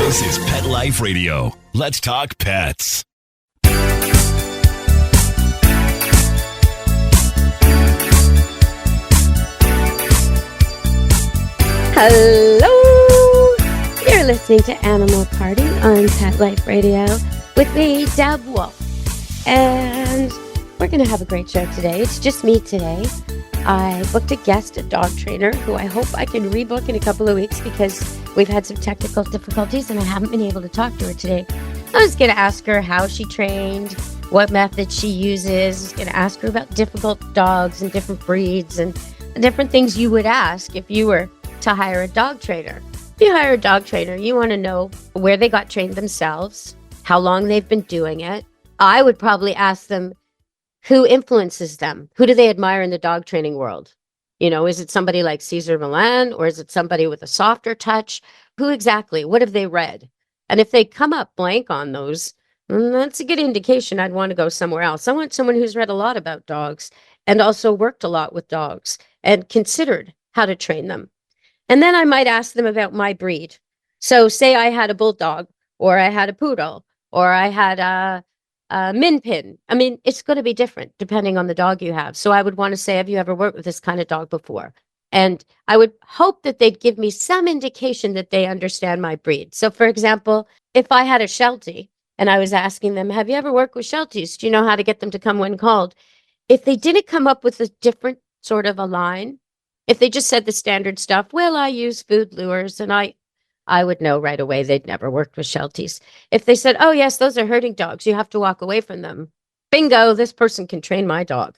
This is Pet Life Radio. Let's talk pets. Hello! You're listening to Animal Party on Pet Life Radio with me, Deb Wolf. And we're going to have a great show today. It's just me today. I booked a guest, a dog trainer, who I hope I can rebook in a couple of weeks because we've had some technical difficulties and I haven't been able to talk to her today. I was going to ask her how she trained, what method she uses. I was going to ask her about difficult dogs and different breeds and the different things you would ask if you were to hire a dog trainer. If you hire a dog trainer, you want to know where they got trained themselves, how long they've been doing it. I would probably ask them who influences them. Who do they admire in the dog training world? You know, is it somebody like Cesar Millan or is it somebody with a softer touch? Who exactly? What have they read? And if they come up blank on those, that's a good indication I'd want to go somewhere else. I want someone who's read a lot about dogs and also worked a lot with dogs and considered how to train them. And then I might ask them about my breed. So say I had a bulldog or I had a poodle or I had a min pin. I mean, it's going to be different depending on the dog you have. So I would want to say, have you ever worked with this kind of dog before? And I would hope that they'd give me some indication that they understand my breed. So for example, if I had a Sheltie and I was asking them, have you ever worked with Shelties? Do you know how to get them to come when called? If they didn't come up with a different sort of a line, if they just said the standard stuff, well, I use food lures, and I would know right away they'd never worked with Shelties. If they said, oh, yes, those are herding dogs, you have to walk away from them. Bingo, this person can train my dog.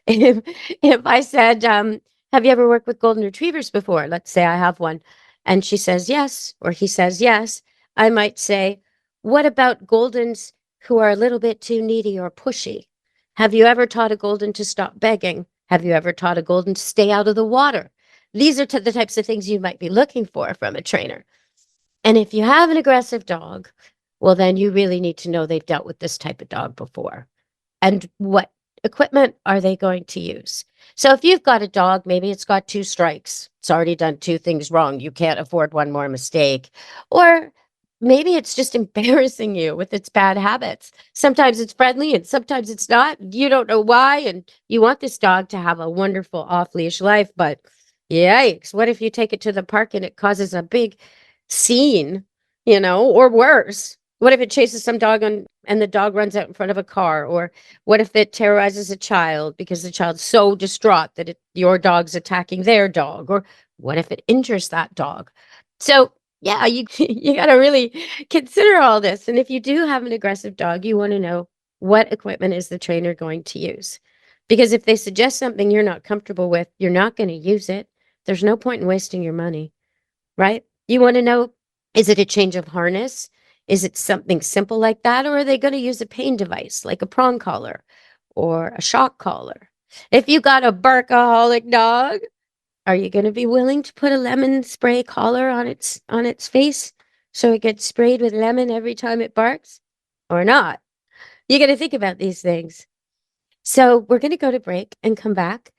If I said, have you ever worked with golden retrievers before? Let's say I have one. And she says yes, or he says yes. I might say, what about Goldens who are a little bit too needy or pushy? Have you ever taught a Golden to stop begging? Have you ever taught a Golden to stay out of the water? These are the types of things you might be looking for from a trainer. And if you have an aggressive dog, well, then you really need to know they've dealt with this type of dog before. And what equipment are they going to use? So if you've got a dog, maybe it's got 2 strikes. It's already done 2 things wrong. You can't afford one more mistake. Or maybe it's just embarrassing you with its bad habits. Sometimes it's friendly and sometimes it's not. You don't know why. And you want this dog to have a wonderful off-leash life. But yikes, what if you take it to the park and it causes a big scene, you know, or worse? What if it chases some dog and the dog runs out in front of a car? Or what if it terrorizes a child because the child's so distraught that your dog's attacking their dog? Or what if it injures that dog? So yeah, you got to really consider all this. And if you do have an aggressive dog, you want to know what equipment is the trainer going to use. Because if they suggest something you're not comfortable with, you're not going to use it. There's no point in wasting your money, right? You want to know, is it a change of harness? Is it something simple like that? Or are they going to use a pain device like a prong collar or a shock collar? If you got a barkaholic dog, are you going to be willing to put a lemon spray collar on its face so it gets sprayed with lemon every time it barks? Or not? You got to think about these things. So we're going to go to break and come back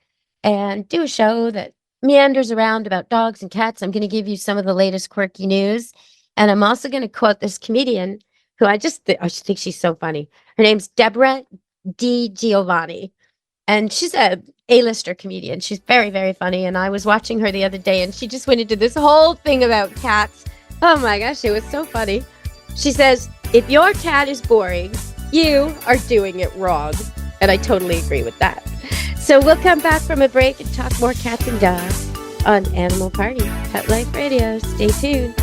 and do a show that meanders around about dogs and cats. I'm going to give you some of the latest quirky news. And I'm also going to quote this comedian who I think she's so funny. Her name's Deborah DiGiovanni. And she's a A-lister comedian. She's very, very funny. And I was watching her the other day and she just went into this whole thing about cats. Oh my gosh, it was so funny. She says, if your cat is boring, you are doing it wrong. And I totally agree with that. So we'll come back from a break and talk more cats and dogs on Animal Party, Pet Life Radio. Stay tuned.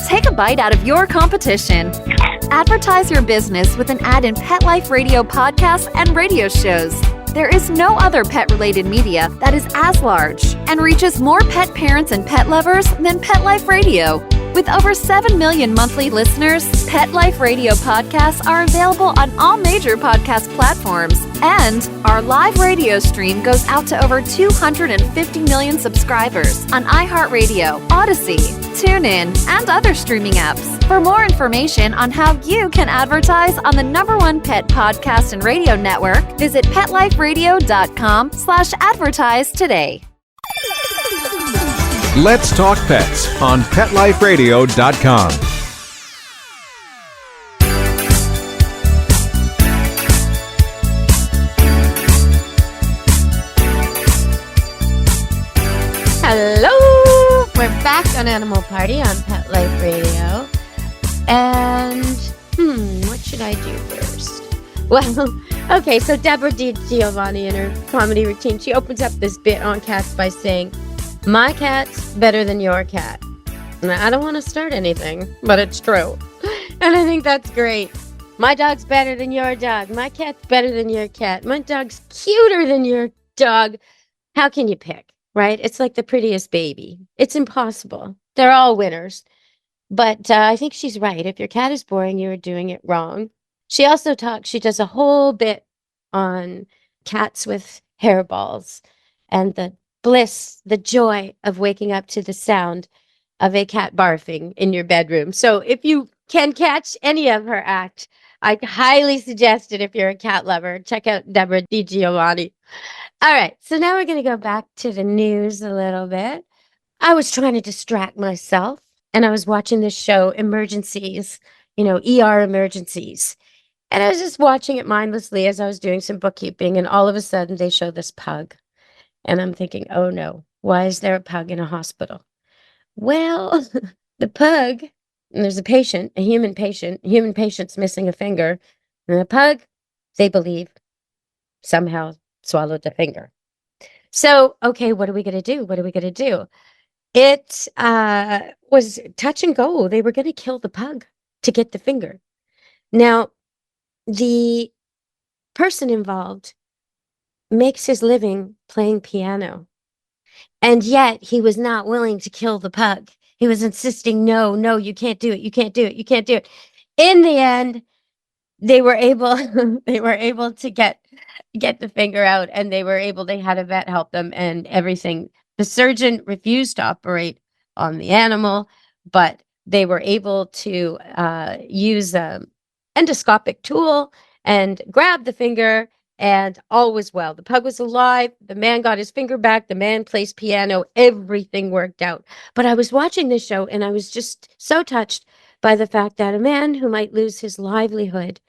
Take a bite out of your competition. Advertise your business with an ad in Pet Life Radio podcasts and radio shows. There is no other pet-related media that is as large and reaches more pet parents and pet lovers than Pet Life Radio. With over 7 million monthly listeners, Pet Life Radio podcasts are available on all major podcast platforms. And our live radio stream goes out to over 250 million subscribers on iHeartRadio, Odyssey, TuneIn, and other streaming apps. For more information on how you can advertise on the #1 pet podcast and radio network, visit PetLifeRadio.com/advertise today. Let's Talk Pets on PetLifeRadio.com. Hello! We're back on Animal Party on Pet Life Radio. And, what should I do first? Well, okay, so Deborah DiGiovanni in her comedy routine, she opens up this bit on cats by saying, "My cat's better than your cat." Now, I don't want to start anything, but it's true. And I think that's great. My dog's better than your dog. My cat's better than your cat. My dog's cuter than your dog. How can you pick? Right? It's like the prettiest baby. It's impossible. They're all winners. But I think she's right. If your cat is boring, you are doing it wrong. She also she does a whole bit on cats with hairballs and the bliss, the joy of waking up to the sound of a cat barfing in your bedroom. So if you can catch any of her act, I highly suggest it if you're a cat lover. Check out Deborah DiGiovanni. All right, so now we're going to go back to the news a little bit. I was trying to distract myself, and I was watching this show, Emergencies, ER Emergencies. And I was just watching it mindlessly as I was doing some bookkeeping, and all of a sudden they show this pug. And I'm thinking, oh no, why is there a pug in a hospital? Well, the pug, and there's a patient, a human patient's missing a finger, and the pug, they believe, somehow swallowed the finger. So, okay, what are we going to do? What are we going to do? It was touch and go. They were going to kill the pug to get the finger. Now, the person involved makes his living playing piano, and yet he was not willing to kill the pug. He was insisting, no, you can't do it. You can't do it. You can't do it. In the end, they were able to get the finger out, and they had a vet help them and everything. The surgeon refused to operate on the animal, but they were able to use an endoscopic tool and grab the finger, and all was well. The pug was alive. The man got his finger back. The man plays piano. Everything worked out. But I was watching this show, and I was just so touched by the fact that a man who might lose his livelihood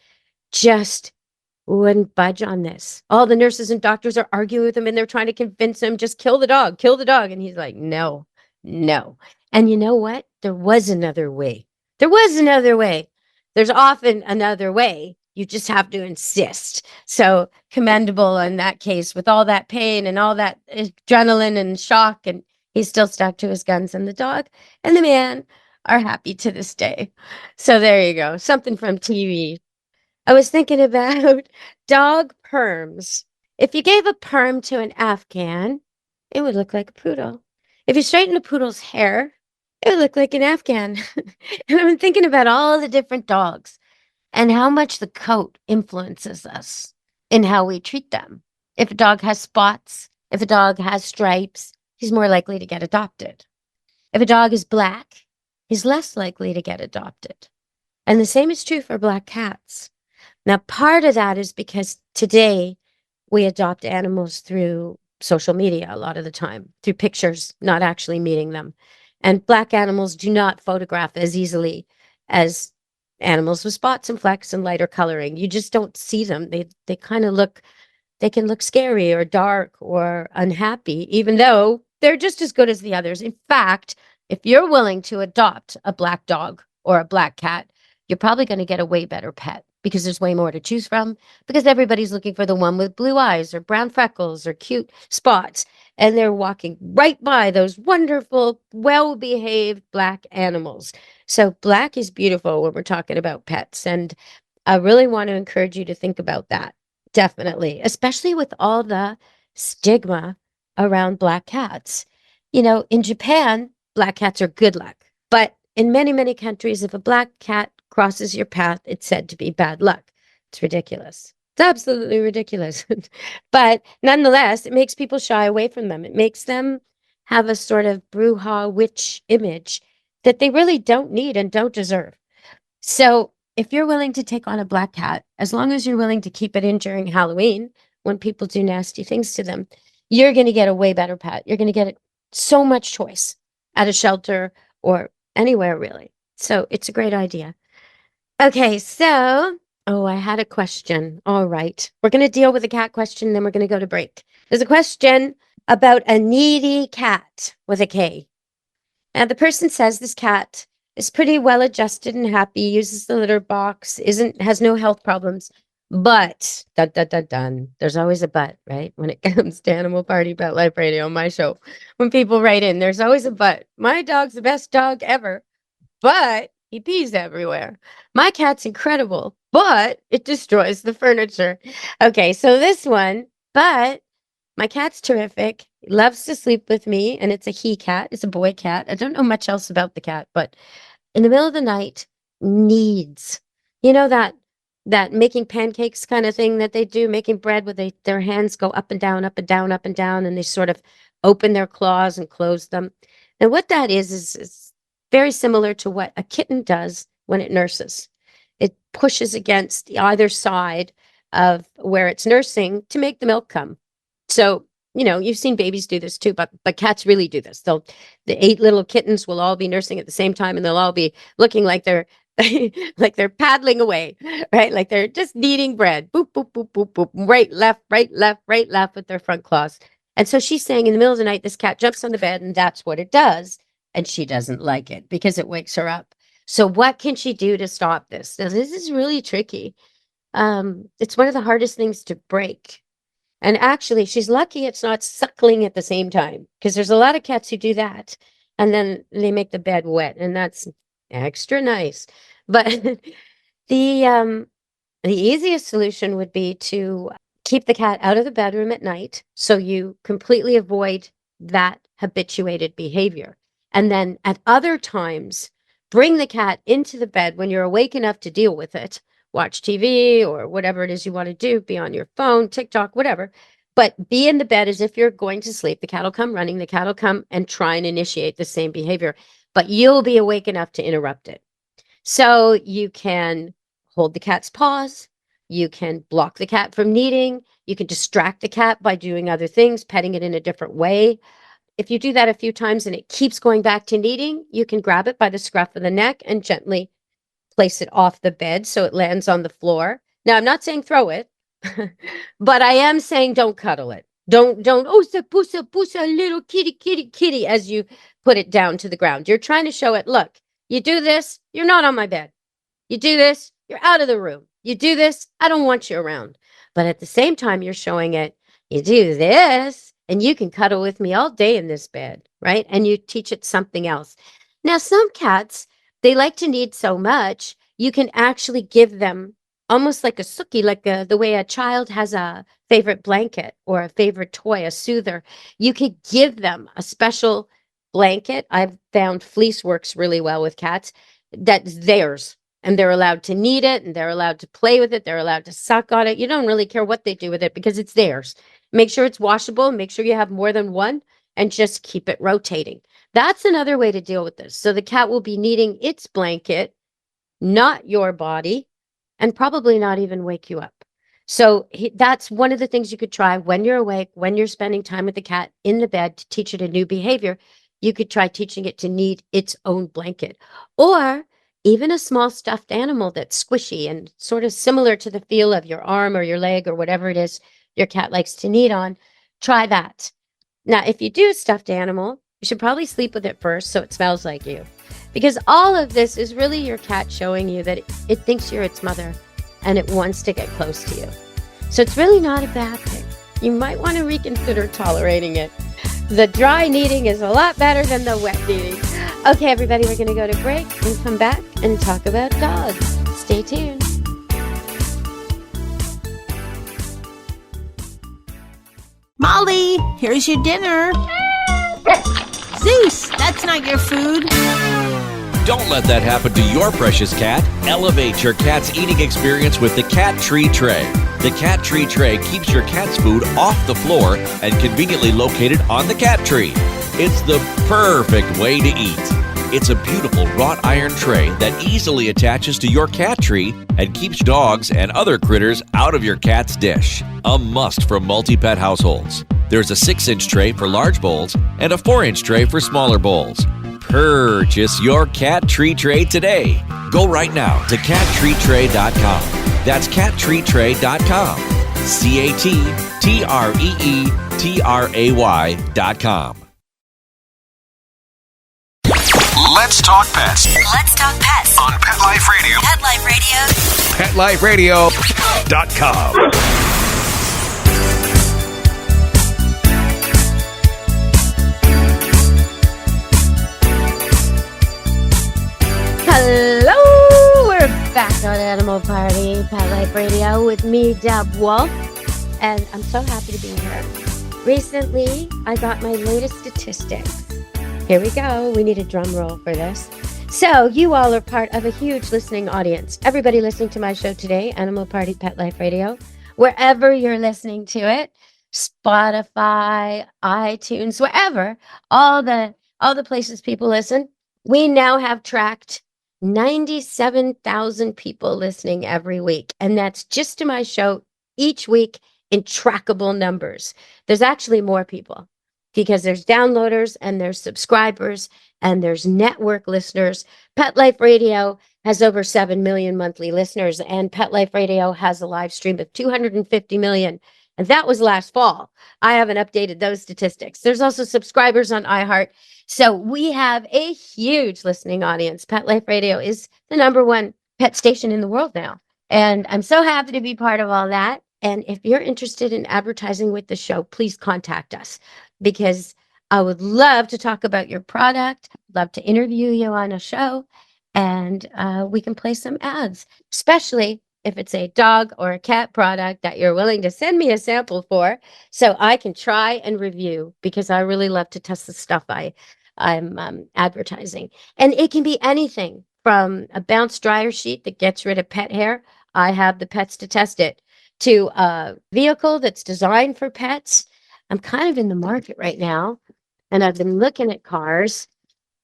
just wouldn't budge on this. All the nurses and doctors are arguing with him, and they're trying to convince him, just kill the dog. And he's like, no. And you know what? There was another way. There's often another way. You just have to insist. So commendable in that case, with all that pain and all that adrenaline and shock, and he's still stuck to his guns, and the dog and the man are happy to this day. So there you go. Something from TV. I was thinking about dog perms. If you gave a perm to an Afghan, it would look like a poodle. If you straighten a poodle's hair, it would look like an Afghan. And I'm thinking about all the different dogs and how much the coat influences us in how we treat them. If a dog has spots, if a dog has stripes, he's more likely to get adopted. If a dog is black, he's less likely to get adopted. And the same is true for black cats. Now, part of that is because today we adopt animals through social media a lot of the time, through pictures, not actually meeting them. And black animals do not photograph as easily as animals with spots and flecks and lighter coloring. You just don't see them. They kind of they can look scary or dark or unhappy, even though they're just as good as the others. In fact, if you're willing to adopt a black dog or a black cat, you're probably going to get a way better pet, because there's way more to choose from, because everybody's looking for the one with blue eyes or brown freckles or cute spots, and they're walking right by those wonderful, well-behaved black animals. So black is beautiful when we're talking about pets, and I really want to encourage you to think about that, definitely, especially with all the stigma around black cats. In Japan, black cats are good luck, but in many, many countries, if a black cat crosses your path, it's said to be bad luck. It's ridiculous. It's absolutely ridiculous. But nonetheless, it makes people shy away from them. It makes them have a sort of bruja witch image that they really don't need and don't deserve. So if you're willing to take on a black cat, as long as you're willing to keep it in during Halloween, when people do nasty things to them, you're going to get a way better pet. You're going to get so much choice. at a shelter or anywhere really. So it's a great idea. Okay, so, I had a question. All right. We're going to deal with the cat question, then we're going to go to break. There's a question about a needy cat with a K. And the person says this cat is pretty well adjusted and happy, uses the litter box, has no health problems. But, dun, dun, dun, dun, there's always a but, right? When it comes to Animal Party Pet Life Radio, my show, when people write in, there's always a but. My dog's the best dog ever, but he pees everywhere. My cat's incredible, but it destroys the furniture. Okay, so this one, but my cat's terrific. He loves to sleep with me, and it's a he cat. It's a boy cat. I don't know much else about the cat, but in the middle of the night, needs. You know that making pancakes kind of thing that they do, making bread where their hands go up and down, up and down, up and down, and they sort of open their claws and close them. And what that is very similar to what a kitten does when it nurses. It pushes against either side of where it's nursing to make the milk come. So, you've seen babies do this too, but cats really do this. The 8 little kittens will all be nursing at the same time, and they'll all be looking like they're like they're paddling away, right? Like they're just kneading bread. Boop, boop, boop, boop, boop. Right, left, right, left, right, left with their front claws. And so she's saying in the middle of the night, this cat jumps on the bed, and that's what it does. And she doesn't like it because it wakes her up. So what can she do to stop this? Now, this is really tricky. It's one of the hardest things to break. And actually, she's lucky it's not suckling at the same time, because there's a lot of cats who do that. And then they make the bed wet, and that's extra nice. But the easiest solution would be to keep the cat out of the bedroom at night, so you completely avoid that habituated behavior. And then at other times, bring the cat into the bed when you're awake enough to deal with it. Watch TV or whatever it is you want to do, be on your phone, TikTok, whatever. But be in the bed as if you're going to sleep. The cat will come running. The cat will come and try and initiate the same behavior. But you'll be awake enough to interrupt it. So you can hold the cat's paws. You can block the cat from kneading. You can distract the cat by doing other things, petting it in a different way. If you do that a few times and it keeps going back to kneading, you can grab it by the scruff of the neck and gently place it off the bed so it lands on the floor. Now, I'm not saying throw it, but I am saying don't cuddle it. Don't, pusa, little kitty, as you put it down to the ground. You're trying to show it, look, you do this, you're not on my bed. You do this, you're out of the room. You do this, I don't want you around. But at the same time, you're showing it, you do this, and you can cuddle with me all day in this bed, right? And you teach it something else. Now, some cats, they like to knead so much, you can actually give them almost like a suki, like the way a child has a favorite blanket or a favorite toy, a soother. You could give them a special blanket. I've found fleece works really well with cats. That's theirs. And they're allowed to knead it, and they're allowed to play with it. They're allowed to suck on it. You don't really care what they do with it because it's theirs. Make sure it's washable. Make sure you have more than one, and just keep it rotating. That's another way to deal with this. So the cat will be kneading its blanket, not your body, and probably not even wake you up. So that's one of the things you could try when you're awake, when you're spending time with the cat in the bed to teach it a new behavior. You could try teaching it to knead its own blanket, or even a small stuffed animal that's squishy and sort of similar to the feel of your arm or your leg or whatever it is your cat likes to knead on. Try that. Now, if you do a stuffed animal, you should probably sleep with it first so it smells like you. Because all of this is really your cat showing you that it thinks you're its mother and it wants to get close to you. So it's really not a bad thing. You might want to reconsider tolerating it. The dry kneading is a lot better than the wet kneading. Okay, everybody, we're going to go to break and come back and talk about dogs. Stay tuned. Molly, here's your dinner. Zeus, that's not your food. Don't let that happen to your precious cat. Elevate your cat's eating experience with the Cat Tree Tray. The Cat Tree Tray keeps your cat's food off the floor and conveniently located on the cat tree. It's the perfect way to eat. It's a beautiful wrought iron tray that easily attaches to your cat tree and keeps dogs and other critters out of your cat's dish. A must for multi-pet households. There's a 6-inch tray for large bowls and a 4-inch tray for smaller bowls. Purchase your cat tree tray today. Go right now to cattreetray.com. That's cattreetray.com. CATTREETRAY.com. Let's talk pets Let's talk pets on Pet Life Radio. Pet Life Radio. PetLifeRadio.com. Hello, we're back on Animal Party, Pet Life Radio with me, Deb Wolf, and I'm so happy to be here. Recently, I got my latest statistics. Here we go. We need a drum roll for this. So, you all are part of a huge listening audience. Everybody listening to my show today, Animal Party, Pet Life Radio, wherever you're listening to it, Spotify, iTunes, wherever, all the places people listen, we now have tracked 97,000 people listening every week. And that's just to my show each week in trackable numbers. There's actually more people because there's downloaders and there's subscribers and there's network listeners. Pet Life Radio has over 7 million monthly listeners, and Pet Life Radio has a live stream of 250 million. And that was last fall. I haven't updated those statistics. There's also subscribers on iHeart. So we have a huge listening audience. Pet Life Radio is the #1 pet station in the world now. And I'm so happy to be part of all that. And if you're interested in advertising with the show, please contact us because I would love to talk about your product, love to interview you on a show, and we can play some ads, especially if it's a dog or a cat product that you're willing to send me a sample for so I can try and review because I really love to test the stuff I'm advertising. And it can be anything from a bounce dryer sheet that gets rid of pet hair. I have the pets to test it, to a vehicle that's designed for pets. I'm kind of in the market right now, and I've been looking at cars.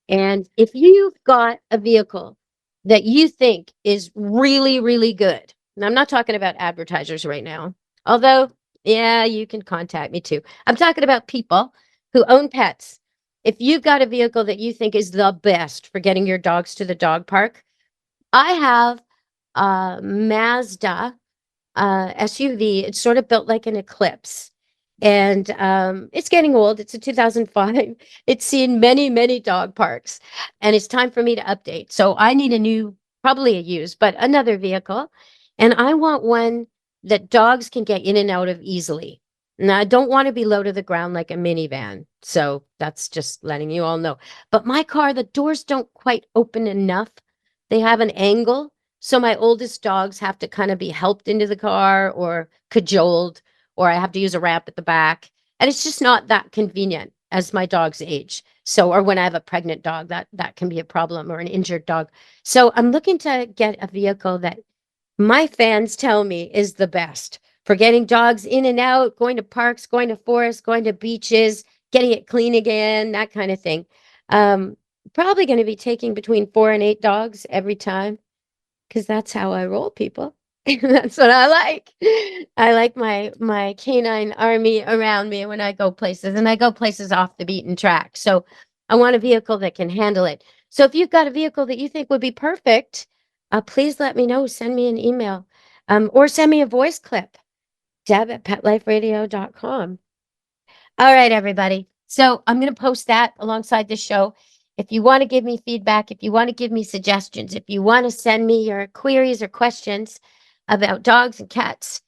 And if you've got a vehicle that you think is really, really good, and I'm not talking about advertisers right now, although, yeah, you can contact me too. I'm talking about people who own pets. If you've got a vehicle that you think is the best for getting your dogs to the dog park, I have a Mazda SUV. It's sort of built like an Eclipse. And it's getting old. It's a 2005. It's seen many, many dog parks. And it's time for me to update. So I need a new, probably a used, but another vehicle. And I want one that dogs can get in and out of easily. Now, I don't want to be low to the ground like a minivan. So that's just letting you all know. But my car, the doors don't quite open enough. They have an angle. So my oldest dogs have to kind of be helped into the car or cajoled, or I have to use a ramp at the back. And it's just not that convenient as my dog's age. So, or when I have a pregnant dog, that can be a problem, or an injured dog. So I'm looking to get a vehicle that my fans tell me is the best for getting dogs in and out, going to parks, going to forests, going to beaches, getting it clean again, that kind of thing. Probably going to be taking between 4 and 8 dogs every time because that's how I roll, people. That's what I like. I like my canine army around me when I go places, and I go places off the beaten track. So I want a vehicle that can handle it. So if you've got a vehicle that you think would be perfect, please let me know. Send me an email or send me a voice clip. Deb@PetLifeRadio.com. All right, everybody. So I'm going to post that alongside the show. If you want to give me feedback, if you want to give me suggestions, if you want to send me your queries or questions about dogs and cats,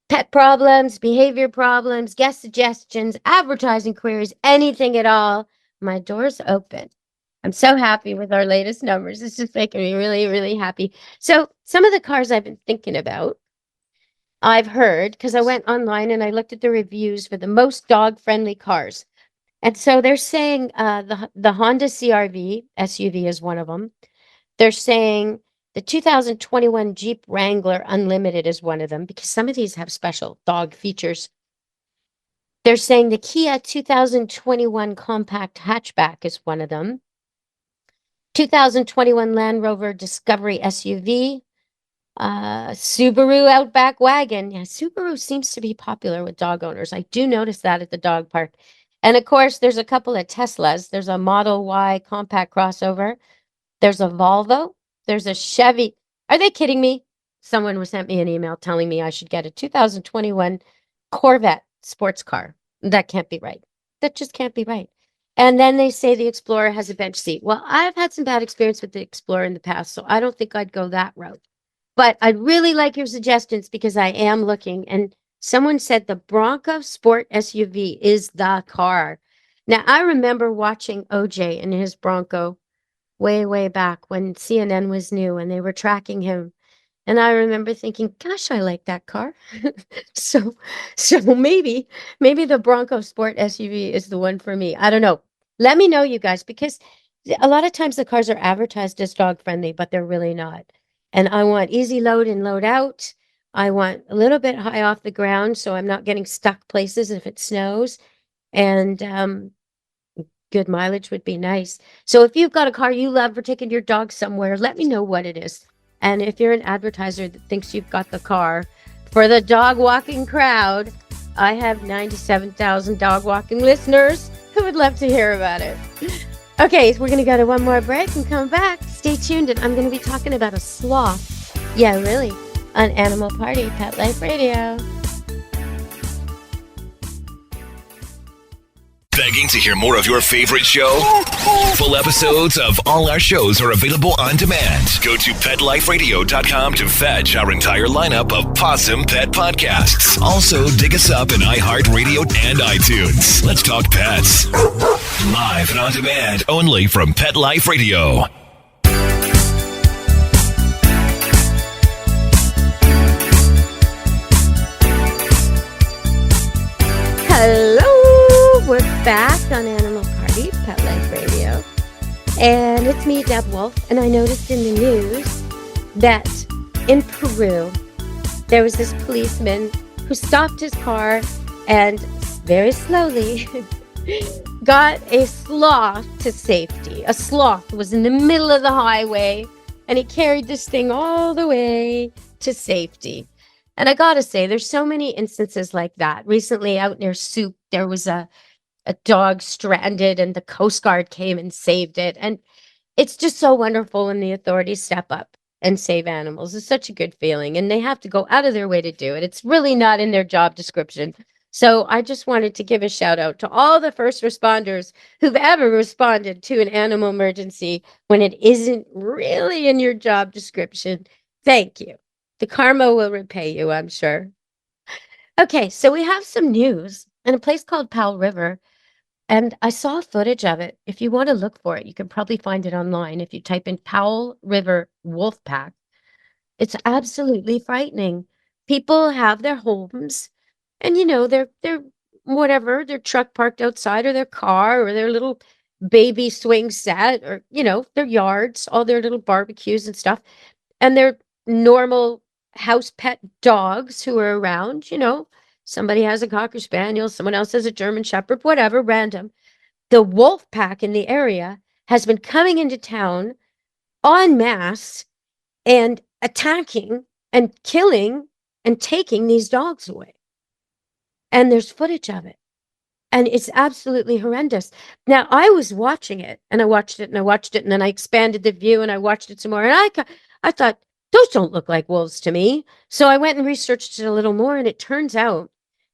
pet problems, behavior problems, guest suggestions, advertising queries, anything at all, my door's open. I'm so happy with our latest numbers. It's just making me really, really happy. So some of the cars I've been thinking about, I've heard, because I went online and I looked at the reviews for the most dog-friendly cars. And so they're saying the Honda CR-V SUV is one of them. They're saying the 2021 Jeep Wrangler Unlimited is one of them, because some of these have special dog features. They're saying the Kia 2021 Compact Hatchback is one of them. 2021 Land Rover Discovery SUV. Subaru Outback Wagon. Yeah, Subaru seems to be popular with dog owners. I do notice that at the dog park. And of course, there's a couple of Teslas. There's a Model Y compact crossover. There's a Volvo. There's a Chevy. Are they kidding me? Someone sent me an email telling me I should get a 2021 Corvette sports car. That can't be right. That just can't be right. And then they say the Explorer has a bench seat. Well, I've had some bad experience with the Explorer in the past, so I don't think I'd go that route. But I'd really like your suggestions because I am looking. And someone said the Bronco Sport SUV is the car. Now, I remember watching OJ in his Bronco way, way back when CNN was new and they were tracking him. And I remember thinking, gosh, I like that car. so maybe the Bronco Sport SUV is the one for me. I don't know. Let me know, you guys, because a lot of times the cars are advertised as dog friendly, but they're really not. And I want easy load and load out. I want a little bit high off the ground so I'm not getting stuck places if it snows. And good mileage would be nice. So if you've got a car you love for taking your dog somewhere, let me know what it is. And if you're an advertiser that thinks you've got the car for the dog walking crowd, I have 97,000 dog walking listeners who would love to hear about it. Okay, so we're going to go to one more break and come back. Stay tuned, and I'm going to be talking about a sloth. Yeah, really, on Animal Party, Pet Life Radio. Begging to hear more of your favorite show? Full episodes of all our shows are available on demand. Go to PetLifeRadio.com to fetch our entire lineup of Possum Pet podcasts. Also, dig us up in iHeartRadio and iTunes. Let's talk pets. Live and on demand only from Pet Life Radio. Hello! We're back on Animal Party, Pet Life Radio. And it's me, Deb Wolf, and I noticed in the news that in Peru, there was this policeman who stopped his car and very slowly got a sloth to safety. A sloth was in the middle of the highway, and he carried this thing all the way to safety. And I gotta say, there's so many instances like that. Recently out near Soup, there was a dog stranded and the Coast Guard came and saved it. And it's just so wonderful when the authorities step up and save animals. It's such a good feeling. And they have to go out of their way to do it. It's really not in their job description. So I just wanted to give a shout out to all the first responders who've ever responded to an animal emergency when it isn't really in your job description. Thank you. The karma will repay you, I'm sure. Okay, so we have some news in a place called Powell River. And I saw footage of it. If you want to look for it, you can probably find it online. If you type in Powell River Wolf Pack, it's absolutely frightening. People have their homes and, they're whatever, their truck parked outside or their car or their little baby swing set or, their yards, all their little barbecues and stuff. And their normal house pet dogs who are around, somebody has a Cocker Spaniel, someone else has a German Shepherd, whatever, random. The wolf pack in the area has been coming into town en masse and attacking and killing and taking these dogs away. And there's footage of it. And it's absolutely horrendous. Now, I was watching it, and I watched it, and I watched it, and then I expanded the view, and I watched it some more. And I thought, those don't look like wolves to me. So I went and researched it a little more, and it turns out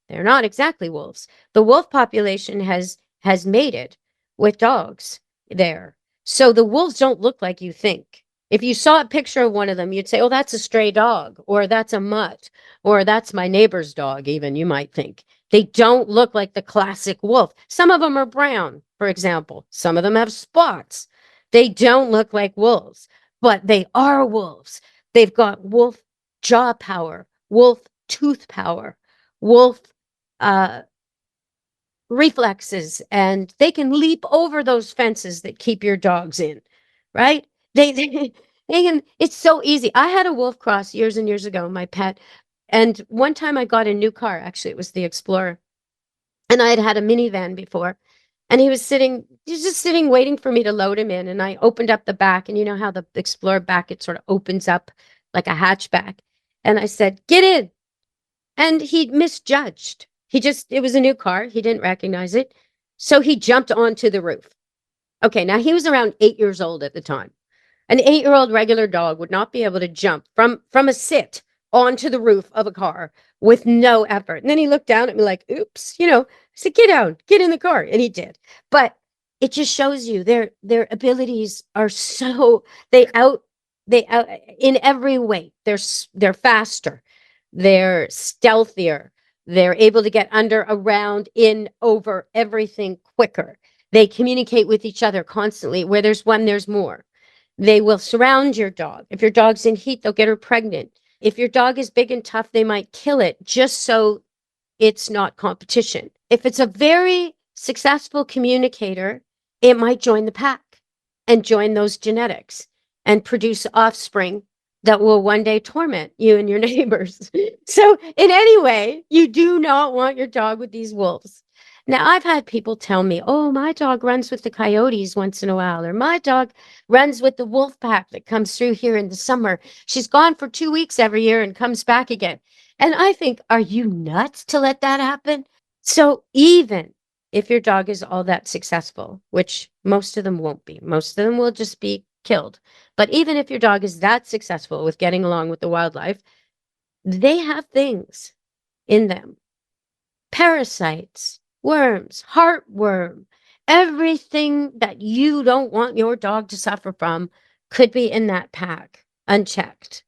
they're not exactly wolves. The wolf population has mated with dogs there. So the wolves don't look like you think. If you saw a picture of one of them, you'd say, oh, that's a stray dog, or that's a mutt, or that's my neighbor's dog, even, you might think. They don't look like the classic wolf. Some of them are brown, for example. Some of them have spots. They don't look like wolves, but they are wolves. They've got wolf jaw power, wolf tooth power, wolf reflexes, and they can leap over those fences that keep your dogs in, right? They can, it's so easy. I had a wolf cross years and years ago, my pet. And one time I got a new car, actually it was the Explorer. And I had a minivan before. And he was just sitting waiting for me to load him in. And I opened up the back, and you know how the Explorer back, it sort of opens up like a hatchback. And I said, get in. And he misjudged. It was a new car. He didn't recognize it. So he jumped onto the roof. Okay, now he was around 8 years old at the time. An 8-year-old regular dog would not be able to jump from a sit onto the roof of a car with no effort. And then he looked down at me like, oops, I said, get down, get in the car. And he did. But it just shows you their abilities are so they out in every way. They're faster, they're stealthier, they're able to get under, around, in, over everything quicker. They communicate with each other constantly. Where there's one, there's more. They will surround your dog. If your dog's in heat, they'll get her pregnant. If your dog is big and tough, they might kill it just so it's not competition. If it's a very successful communicator, it might join the pack and join those genetics and produce offspring that will one day torment you and your neighbors. So in any way, you do not want your dog with these wolves. Now, I've had people tell me, oh, my dog runs with the coyotes once in a while, or my dog runs with the wolf pack that comes through here in the summer. She's gone for 2 weeks every year and comes back again. And I think, are you nuts to let that happen? So even if your dog is all that successful, which most of them won't be, most of them will just be killed. But even if your dog is that successful with getting along with the wildlife, they have things in them. Parasites, worms, heartworm, everything that you don't want your dog to suffer from could be in that pack, unchecked.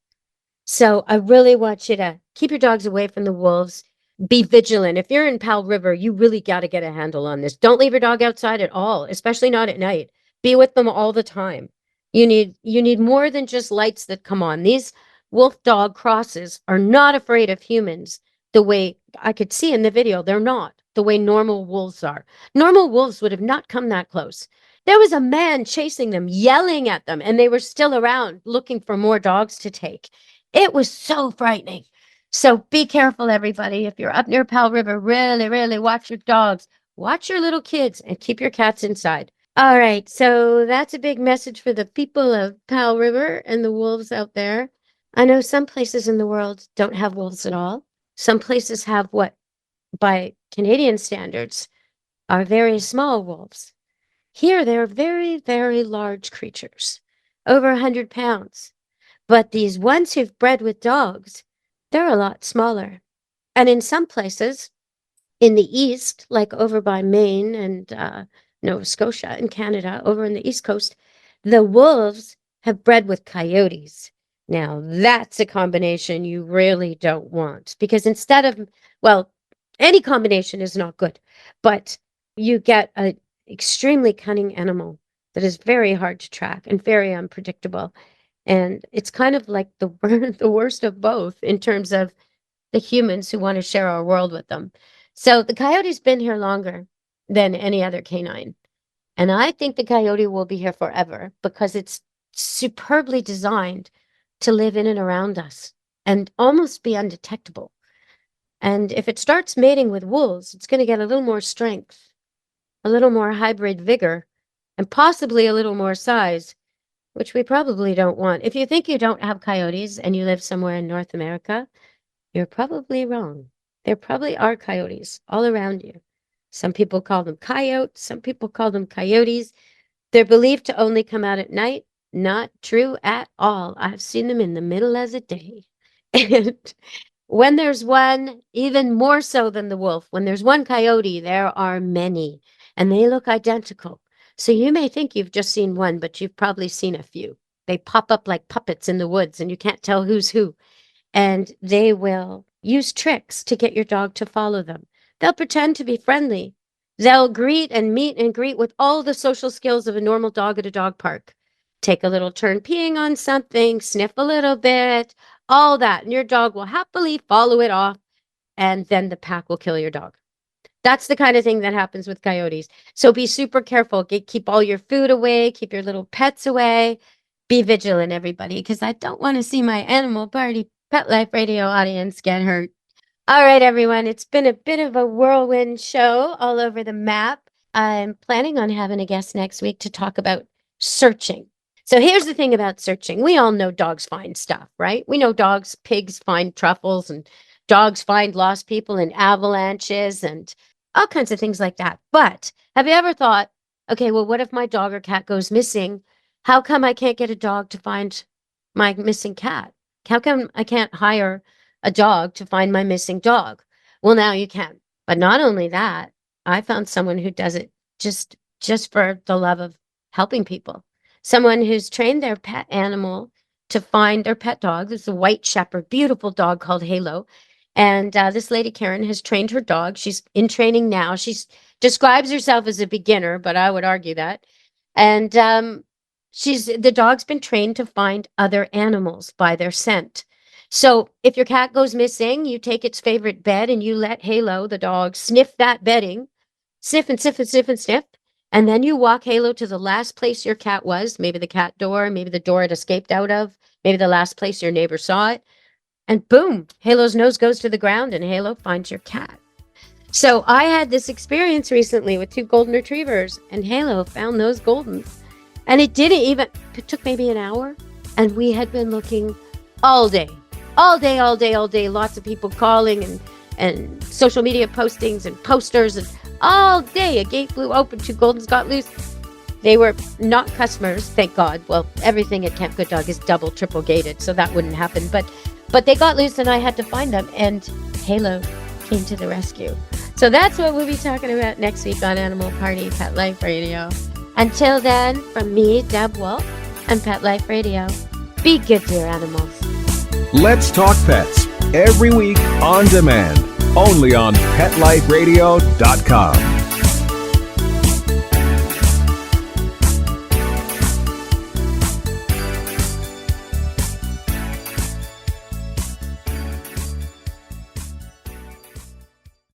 So I really want you to keep your dogs away from the wolves. Be vigilant. If you're in Powell River, you really got to get a handle on this. Don't leave your dog outside at all, especially not at night. Be with them all the time. You need more than just lights that come on. These wolf dog crosses are not afraid of humans the way I could see in the video. They're not the way normal wolves are. Normal wolves would have not come that close. There was a man chasing them, yelling at them, and they were still around looking for more dogs to take. It was so frightening. So be careful, everybody. If you're up near Powell River, really, really watch your dogs, watch your little kids, and keep your cats inside. All right, so that's a big message for the people of Powell River and the wolves out there. I know some places in the world don't have wolves at all. Some places have what, by Canadian standards, are very small wolves. Here, they're very, very large creatures, over 100 pounds. But these ones who've bred with dogs, they're a lot smaller. And in some places in the east, like over by Maine and Nova Scotia in Canada, over in the East Coast, the wolves have bred with coyotes. Now, that's a combination you really don't want, because instead of, well, any combination is not good, but you get an extremely cunning animal that is very hard to track and very unpredictable. And it's kind of like the worst of both in terms of the humans who want to share our world with them. So the coyote's been here longer than any other canine. And I think the coyote will be here forever because it's superbly designed to live in and around us and almost be undetectable. And if it starts mating with wolves, it's going to get a little more strength, a little more hybrid vigor, and possibly a little more size, which we probably don't want. If you think you don't have coyotes and you live somewhere in North America, you're probably wrong. There probably are coyotes all around you. Some people call them coyotes. Some people call them coyotes. They're believed to only come out at night. Not true at all. I've seen them in the middle of the day. And when there's one, even more so than the wolf, when there's one coyote, there are many, and they look identical. So you may think you've just seen one, but you've probably seen a few. They pop up like puppets in the woods, and you can't tell who's who. And they will use tricks to get your dog to follow them. They'll pretend to be friendly. They'll greet and meet and greet with all the social skills of a normal dog at a dog park. Take a little turn peeing on something, sniff a little bit, all that. And your dog will happily follow it off, and then the pack will kill your dog. That's the kind of thing that happens with coyotes. So be super careful. Keep all your food away. Keep your little pets away. Be vigilant, everybody, because I don't want to see my Animal Party Pet Life Radio audience get hurt. All right, everyone. It's been a bit of a whirlwind show all over the map. I'm planning on having a guest next week to talk about searching. So here's the thing about searching. We all know dogs find stuff, right? We know pigs find truffles, and dogs find lost people in avalanches, and all kinds of things like that. But have you ever thought, okay, well, what if my dog or cat goes missing? How come I can't get a dog to find my missing cat? How come I can't hire a dog to find my missing dog? Well, now you can. But not only that, I found someone who does it just for the love of helping people. Someone who's trained their pet animal to find their pet dog. It's a white shepherd, beautiful dog called Halo. And this lady, Karen, has trained her dog. She's in training now. She describes herself as a beginner, but I would argue that. And the dog's been trained to find other animals by their scent. So if your cat goes missing, you take its favorite bed and you let Halo, the dog, sniff that bedding, sniff and sniff and sniff and sniff. And then you walk Halo to the last place your cat was, maybe the cat door, maybe the door it escaped out of, maybe the last place your neighbor saw it. And boom, Halo's nose goes to the ground and Halo finds your cat. So I had this experience recently with 2 golden retrievers, and Halo found those goldens. And it took maybe an hour, and we had been looking all day. Lots of people calling and social media postings and posters, and all day a gate flew open, 2 goldens got loose. They were not customers, thank God. Well, everything at Camp Good Dog is double, triple gated, so that wouldn't happen. But they got loose and I had to find them, and Halo came to the rescue. So that's what we'll be talking about next week on Animal Party Pet Life Radio. Until then, from me, Deb Wolf, and Pet Life Radio, be good to your animals. Let's Talk Pets, every week on demand, only on PetLifeRadio.com.